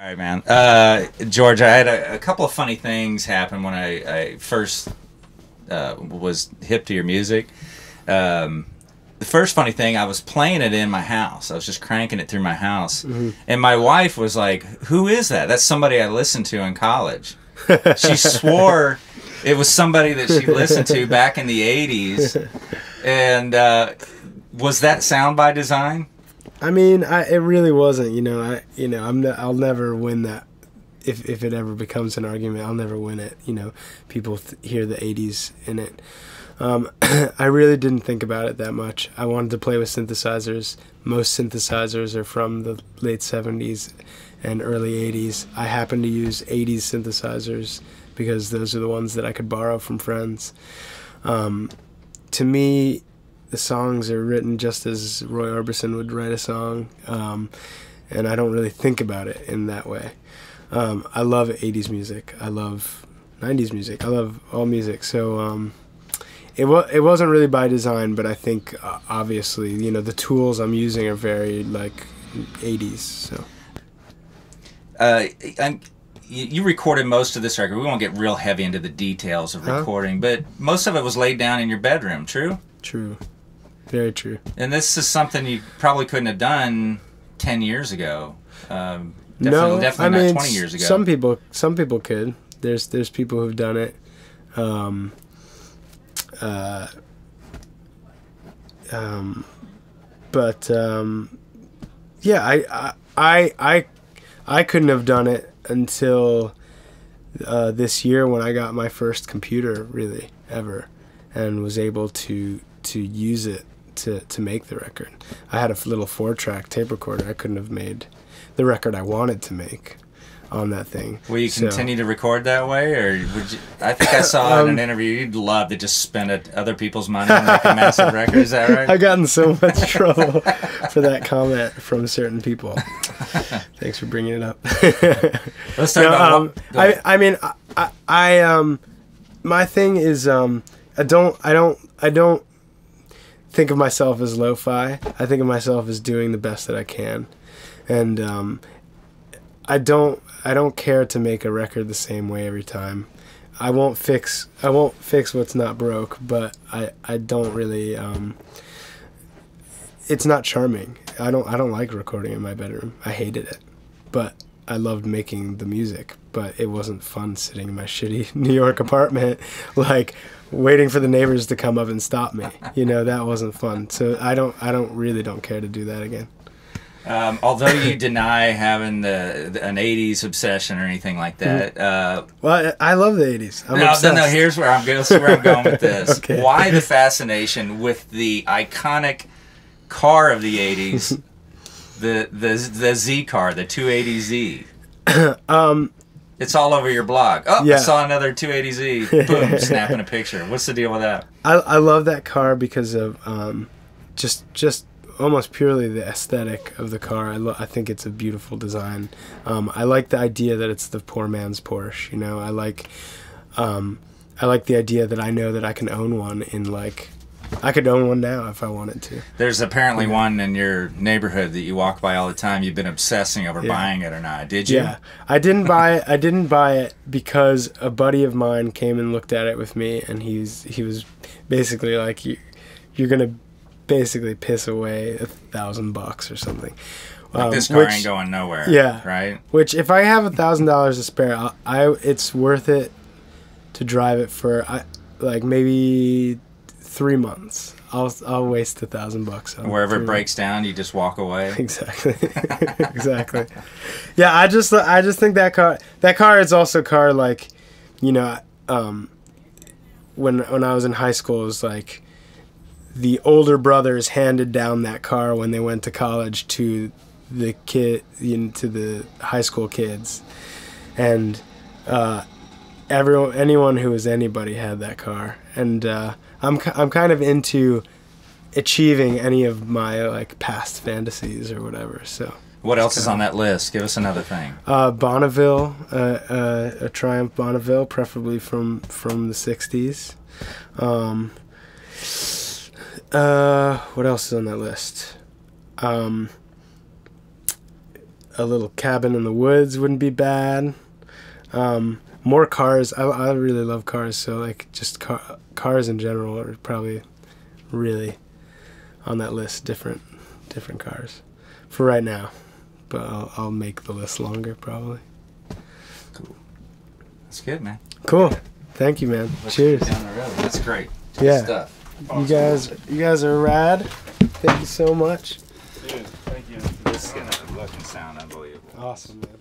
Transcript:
All right, man. George, I had a couple of funny things happen when I first was hip to your music. The first funny thing, I was playing it in my house. I was just cranking it through my house. Mm-hmm. And my wife was like, "Who is that?" "That's somebody I listened to in college." She swore it was somebody that she listened to back in the 80s. And was that sound by design? I mean, it really wasn't. I'll never win that. If it ever becomes an argument, I'll never win it. People hear the 80s in it. I really didn't think about it that much. I wanted to play with synthesizers. Most synthesizers are from the late 70s and early 80s. I happen to use 80s synthesizers because those are the ones that I could borrow from friends. To me, the songs are written just as Roy Orbison would write a song, and I don't really think about it in that way. I love 80s music. I love 90s music. I love all music. So it wasn't really by design, but I think obviously the tools I'm using are very like 80s. So you recorded most of this record. We won't get real heavy into the details of recording, but most of it was laid down in your bedroom. True? True. Very true. And this is something you probably couldn't have done 10 years ago. Definitely not 20 years ago. Some people could. There's people who've done it. Yeah, I couldn't have done it until this year when I got my first computer, really, ever, and was able to use it to make the record. I had a little 4-track tape recorder. I couldn't have made the record I wanted to make on that thing. Will you continue to record that way, or would you? I think I saw in an interview you'd love to just spend other people's money and make a massive record. Is that right? I got in so much trouble for that comment from certain people. Thanks for bringing it up. Let's talk about. My thing is I don't think of myself as lo-fi. I think of myself as doing the best that I can, and I don't care to make a record the same way every time. I won't fix what's not broke, but I don't really. It's not charming. I don't like recording in my bedroom. I hated it, but I loved making the music. But it wasn't fun sitting in my shitty New York apartment, like waiting for the neighbors to come up and stop me. That wasn't fun. So I don't care to do that again. Although you deny having an 80s obsession or anything like that. Well, I love the 80s. I'm obsessed. No, here's where I'm going with this. Okay. Why the fascination with the iconic car of the 80s, the Z car, the 280Z? It's all over your blog. Oh, yeah. I saw another 280Z. Boom, snapping a picture. What's the deal with that? I love that car because of just almost purely the aesthetic of the car. I think it's a beautiful design. I like the idea that it's the poor man's Porsche. I like the idea that I know that I can own one I could own one now if I wanted to. There's apparently one in your neighborhood that you walk by all the time. You've been obsessing over buying it or not. Did you? Yeah. I didn't buy it because a buddy of mine came and looked at it with me, and he was basically like, you're gonna basically piss away $1,000 or something. Like this car ain't going nowhere. Yeah. Right? Which, if I have $1,000 to spare, it's worth it to drive it for maybe 3 months. I'll waste $1,000 on wherever it breaks down, you just walk away. Exactly. Exactly. Yeah, I just think that car is also a car when I was in high school, it was like the older brothers handed down that car when they went to college to the to the high school kids, and anyone who was anybody had that car, and I'm kind of into achieving any of my past fantasies or whatever. So what else is on that list? Give us another thing. Bonneville, a Triumph Bonneville, preferably from the '60s. What else is on that list? a little cabin in the woods wouldn't be bad. More cars. I really love cars, so like just cars in general are probably really on that list. Different cars for right now, but I'll make the list longer probably. Cool. That's good, man. Cool. Thank you, man. Let's Cheers. get down the road. That's great. Good Yeah. stuff. You guys are rad. Thank you so much. Dude, thank you. This is gonna look and sound unbelievable. Awesome, man.